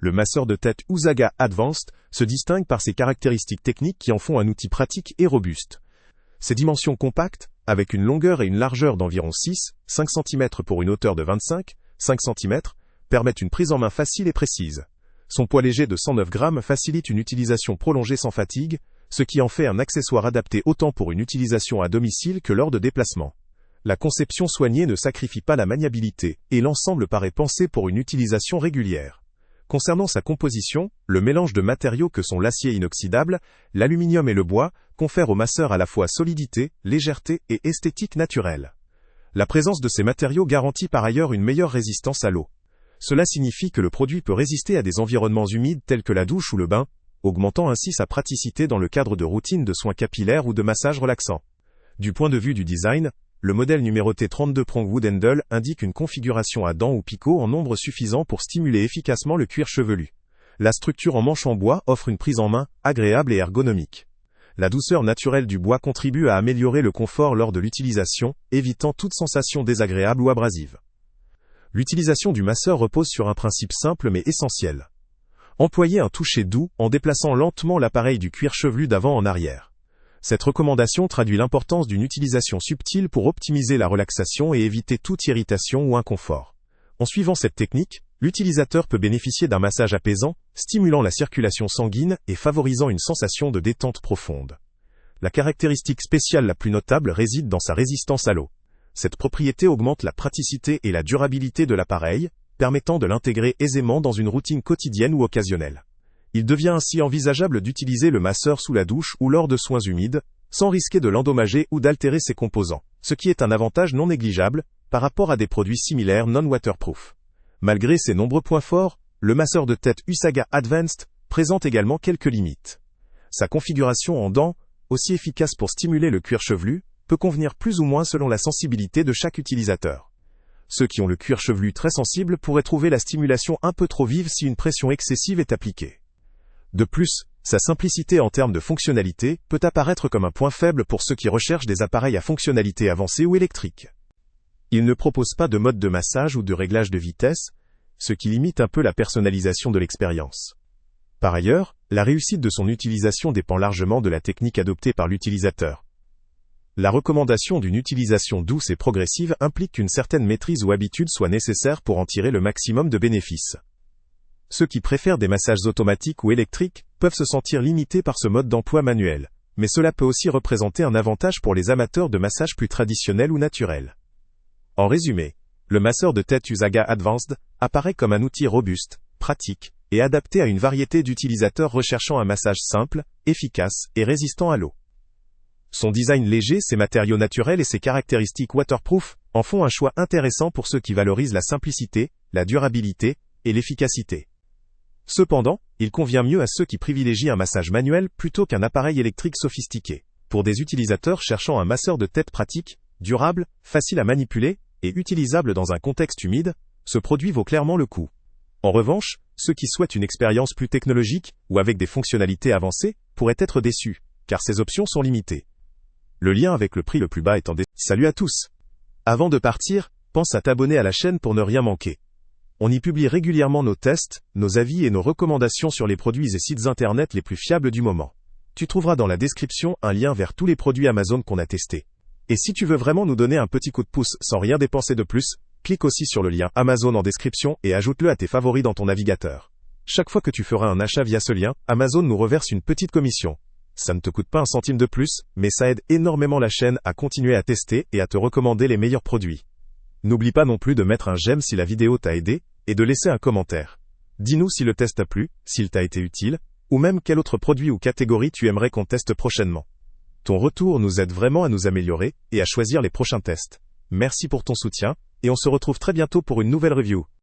Le masseur de tête Usaga Advanced se distingue par ses caractéristiques techniques qui en font un outil pratique et robuste. Ses dimensions compactes, avec une longueur et une largeur d'environ 6-5 cm pour une hauteur de 25-5 cm, permettent une prise en main facile et précise. Son poids léger de 109 grammes facilite une utilisation prolongée sans fatigue, ce qui en fait un accessoire adapté autant pour une utilisation à domicile que lors de déplacements. La conception soignée ne sacrifie pas la maniabilité, et l'ensemble paraît pensé pour une utilisation régulière. Concernant sa composition, le mélange de matériaux que sont l'acier inoxydable, l'aluminium et le bois, confère au masseur à la fois solidité, légèreté et esthétique naturelle. La présence de ces matériaux garantit par ailleurs une meilleure résistance à l'eau. Cela signifie que le produit peut résister à des environnements humides tels que la douche ou le bain, augmentant ainsi sa praticité dans le cadre de routines de soins capillaires ou de massages relaxants. Du point de vue du design, le modèle numéroté 32 Prong Wood Handle indique une configuration à dents ou picots en nombre suffisant pour stimuler efficacement le cuir chevelu. La structure en manche en bois offre une prise en main agréable et ergonomique. La douceur naturelle du bois contribue à améliorer le confort lors de l'utilisation, évitant toute sensation désagréable ou abrasive. L'utilisation du masseur repose sur un principe simple mais essentiel. Employer un toucher doux en déplaçant lentement l'appareil du cuir chevelu d'avant en arrière. Cette recommandation traduit l'importance d'une utilisation subtile pour optimiser la relaxation et éviter toute irritation ou inconfort. En suivant cette technique, l'utilisateur peut bénéficier d'un massage apaisant, stimulant la circulation sanguine et favorisant une sensation de détente profonde. La caractéristique spéciale la plus notable réside dans sa résistance à l'eau. Cette propriété augmente la praticité et la durabilité de l'appareil, permettant de l'intégrer aisément dans une routine quotidienne ou occasionnelle. Il devient ainsi envisageable d'utiliser le masseur sous la douche ou lors de soins humides, sans risquer de l'endommager ou d'altérer ses composants, ce qui est un avantage non négligeable par rapport à des produits similaires non-waterproof. Malgré ses nombreux points forts, le masseur de tête Usaga Advanced présente également quelques limites. Sa configuration en dents, aussi efficace pour stimuler le cuir chevelu, peut convenir plus ou moins selon la sensibilité de chaque utilisateur. Ceux qui ont le cuir chevelu très sensible pourraient trouver la stimulation un peu trop vive si une pression excessive est appliquée. De plus, sa simplicité en termes de fonctionnalité peut apparaître comme un point faible pour ceux qui recherchent des appareils à fonctionnalité avancée ou électrique. Il ne propose pas de mode de massage ou de réglage de vitesse, ce qui limite un peu la personnalisation de l'expérience. Par ailleurs, la réussite de son utilisation dépend largement de la technique adoptée par l'utilisateur. La recommandation d'une utilisation douce et progressive implique qu'une certaine maîtrise ou habitude soit nécessaire pour en tirer le maximum de bénéfices. Ceux qui préfèrent des massages automatiques ou électriques peuvent se sentir limités par ce mode d'emploi manuel, mais cela peut aussi représenter un avantage pour les amateurs de massages plus traditionnels ou naturels. En résumé, le masseur de tête Usaga Advanced apparaît comme un outil robuste, pratique, et adapté à une variété d'utilisateurs recherchant un massage simple, efficace et résistant à l'eau. Son design léger, ses matériaux naturels et ses caractéristiques waterproof en font un choix intéressant pour ceux qui valorisent la simplicité, la durabilité et l'efficacité. Cependant, il convient mieux à ceux qui privilégient un massage manuel plutôt qu'un appareil électrique sophistiqué. Pour des utilisateurs cherchant un masseur de tête pratique, durable, facile à manipuler et utilisable dans un contexte humide, ce produit vaut clairement le coup. En revanche, ceux qui souhaitent une expérience plus technologique ou avec des fonctionnalités avancées pourraient être déçus, car ces options sont limitées. Le lien avec le prix le plus bas est en description. Salut à tous! Avant de partir, pense à t'abonner à la chaîne pour ne rien manquer. On y publie régulièrement nos tests, nos avis et nos recommandations sur les produits et sites internet les plus fiables du moment. Tu trouveras dans la description un lien vers tous les produits Amazon qu'on a testés. Et si tu veux vraiment nous donner un petit coup de pouce sans rien dépenser de plus, clique aussi sur le lien Amazon en description et ajoute-le à tes favoris dans ton navigateur. Chaque fois que tu feras un achat via ce lien, Amazon nous reverse une petite commission. Ça ne te coûte pas un centime de plus, mais ça aide énormément la chaîne à continuer à tester et à te recommander les meilleurs produits. N'oublie pas non plus de mettre un j'aime si la vidéo t'a aidé, et de laisser un commentaire. Dis-nous si le test t'a plu, s'il t'a été utile, ou même quel autre produit ou catégorie tu aimerais qu'on teste prochainement. Ton retour nous aide vraiment à nous améliorer et à choisir les prochains tests. Merci pour ton soutien, et on se retrouve très bientôt pour une nouvelle review.